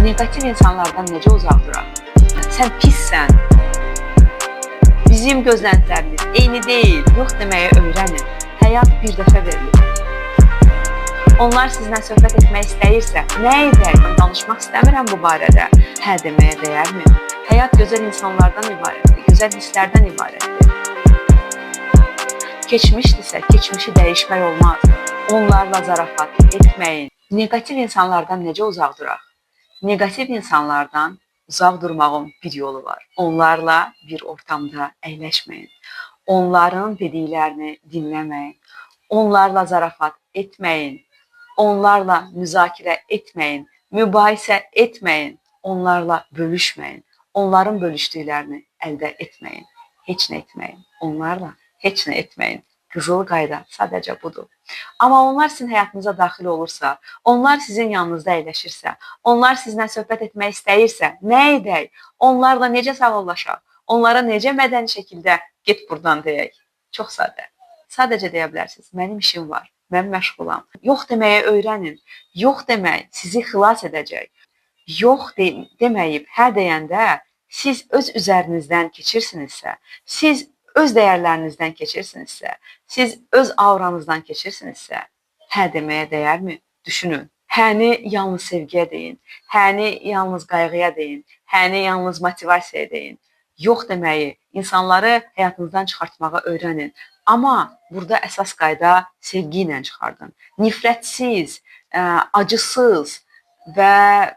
Negativ insanlardan necə uzaq duraq? Sən pissən. Bizim gözləntilərimiz eyni deyil. Yox deməyə öyrənin. Həyat bir dəfə verilir. Onlar sizinlə söhbət etmək istəyirsə, nə edək? Danışmaq istəmirəm bu barədə. Hə deməyə dəyərmi? Həyat gözəl insanlardan ibarətdir, gözəl hisslərdən ibarətdir. Keçmişdirsə, keçmişi dəyişmək olmaz. Onlarla zarafat etməyin. Negativ insanlardan necə uzaq duraq? Negativ insanlardan uzaq durmağın bir yolu var. Onlarla bir ortamda əyləşməyin. Onların dediklərini dinləməyin. Onlarla zarafat etməyin. Onlarla müzakirə etməyin. Mübahisə etməyin. Onlarla bölüşməyin. Onların bölüşdüklərini əldə etməyin. Heç nə etməyin. Onlarla heç nə etməyin. Qızıl qayda sadəcə budur. Amma onlar sizin həyatınıza daxil olursa, onlar sizin yanınızda əyləşirsə, onlar sizinlə söhbət etmək istəyirsə, nə edək? Onlarla necə sağollaşaq? Onlara necə mədəni şəkildə get buradan deyək? Çox sadə. Sadəcə deyə bilərsiniz, mənim işim var, mən məşğulam. Yox deməyə öyrənin. Yox demək sizi xilas edəcək. Yox deməyib hə deyəndə siz öz üzərinizdən keçirsinizsə, siz öz dəyərlərinizdən keçirsinizsə, siz öz auranızdan keçirsinizsə, hə deməyə dəyərmi? Düşünün. Həni yalnız sevgiyə deyin, həni yalnız qayğıya deyin, həni yalnız motivasiyaya deyin. Yox deməyi, insanları həyatınızdan çıxartmağa öyrənin. Amma burada əsas qayda sevgi ilə çıxardın. Nifrətsiz, acısız və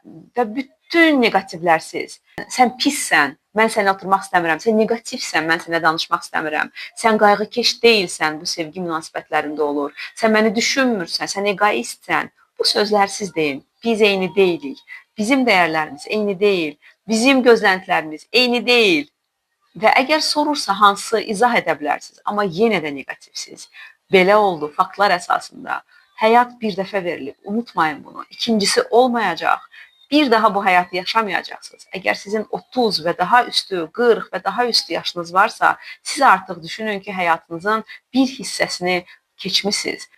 bütün negativlərsiz. Sən pissən, mən sənə oturmaq istəmirəm. Sən negativsən, mən sənə danışmaq istəmirəm. Sən qayğıkeş deyilsən, bu sevgi münasibətlərində olur. Sən məni düşünmürsən, sən egoistsən. Bu sözlər siz deyin. Biz eyni deyilik. Bizim dəyərlərimiz eyni deyil. Bizim gözləntilərimiz eyni deyil. Və əgər sorursa hansı izah edə bilərsiniz, amma yenə də negativsiz. Belə oldu, faktlar əsasında. Həyat bir dəfə verilib, unutmayın bunu. İkincisi olmayacaq. Bir daha bu həyatı yaşamayacaqsınız. Əgər sizin 30 və daha üstü, 40 və daha üstü yaşınız varsa, siz artıq düşünün ki, həyatınızın bir hissəsini keçmisiniz.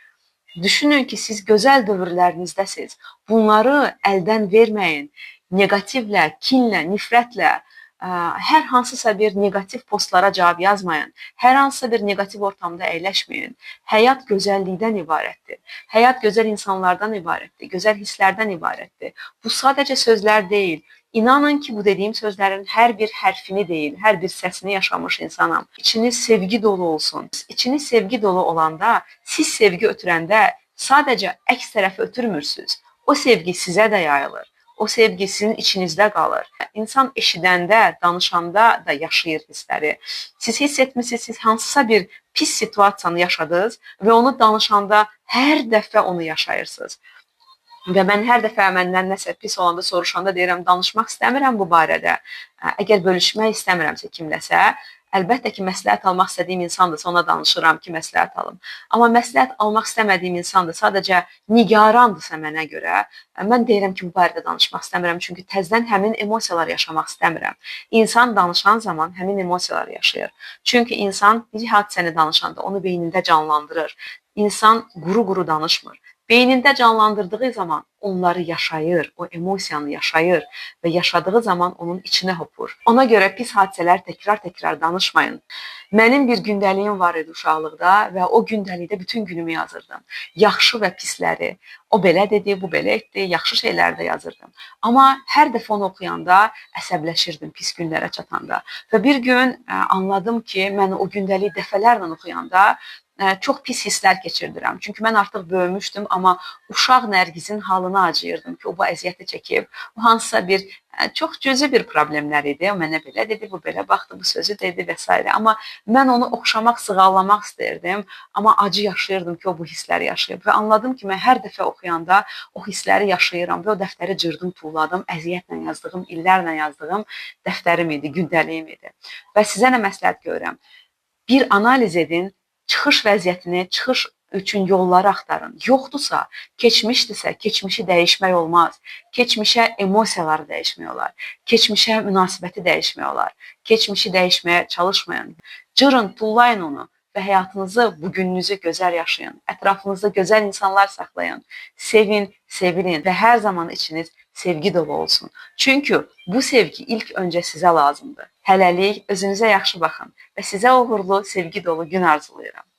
Düşünün ki, siz gözəl dövrlərinizdəsiniz. Bunları əldən verməyin. Negativlə, kinlə, nifrətlə, hər hansısa bir negativ postlara cavab yazmayın. Hər hansısa bir negativ ortamda əyləşməyin. Həyat gözəllikdən ibarətdir. Həyat gözəl insanlardan ibarətdir. Gözəl hisslərdən ibarətdir. Bu sadəcə sözlər deyil. İnanın ki, bu dediyim sözlərin hər bir hərfini deyil, hər bir səsini yaşamış insanam. İçiniz sevgi dolu olsun. İçiniz sevgi dolu olanda, siz sevgi ötürəndə sadəcə əks tərəfi ötürmürsünüz. O sevgi sizə də yayılır. O sevgi sizin içinizdə qalır. İnsan eşidəndə, danışanda da yaşayır hissləri. Siz hiss etmişsiniz, siz hansısa bir pis situasiyanı yaşadınız və onu danışanda hər dəfə onu yaşayırsınız. Və mən hər dəfə məndən nəsə pis olanda, soruşanda deyirəm, danışmaq istəmirəm bu barədə. Əgər bölüşmək istəmirəmsə kimləsə, əlbəttə ki, məsləhət almaq istədiyim insandırsa ona danışıram ki, məsləhət alım. Amma məsləhət almaq istəmədiyim insandır, sadəcə nigarandırsa mənə görə, mən deyirəm ki, bu barədə danışmaq istəmirəm. Çünki təzdən həmin emosiyalar yaşamaq istəmirəm. İnsan danışan zaman həmin emosiyaları yaşayır. Çünki insan bir hadisəni danışanda onu beynində canlandırır. İnsan quru-quru danışmır. Beynində canlandırdığı zaman onları yaşayır, o emosiyanı yaşayır və yaşadığı zaman onun içinə hopur. Ona görə pis hadisələr təkrar-təkrar danışmayın. Mənim bir gündəliyim var idi uşaqlıqda və o gündəlikdə bütün günümü yazırdım. Yaxşı və pisləri, o belə dedi, bu belə etdi, yaxşı şeyləri də yazırdım. Amma hər dəfə onu oxuyanda əsəbləşirdim pis günlərə çatanda. Və bir gün anladım ki, mən o gündəliyi dəfələrlə oxuyanda çox pis hisslər keçirdirəm. Çünki mən artıq böyümüşdüm, amma uşaq Nərgizin halına acıyırdım ki, o bu əziyyəti çəkib. Bu hansısa bir, çox cüzi bir problemlər idi. O mənə belə dedi, bu belə baxdı, bu sözü dedi və s. Amma mən onu oxşamaq, sığallamaq istəyirdim. Amma acı yaşayırdım ki, o bu hissləri yaşayıb. Və anladım ki, mən hər dəfə oxuyanda o hissləri yaşayıram və o dəftəri cırdım, tulladım. Əziyyətlə yazdığım, illərlə yazdığım dəftərim idi, gündəliyim idi. Və sizə nə məsləhət görürəm? Bir analiz edin, çıxış vəziyyətini, çıxış üçün yolları axtarın. Yoxdursa, keçmişdirsə, keçmişi dəyişmək olmaz. Keçmişə emosiyaları dəyişmək olar. Keçmişə münasibəti dəyişmək olar. Keçmişi dəyişməyə çalışmayın. Cırın, tullayın onu. və həyatınızı, bugününüzü gözəl yaşayın. Ətrafınızda gözəl insanlar saxlayın. Sevin, sevilin və hər zaman içiniz sevgi dolu olsun. Çünki bu sevgi ilk öncə sizə lazımdır. Hələlik özünüzə yaxşı baxın və sizə uğurlu, sevgi dolu gün arzulayıram.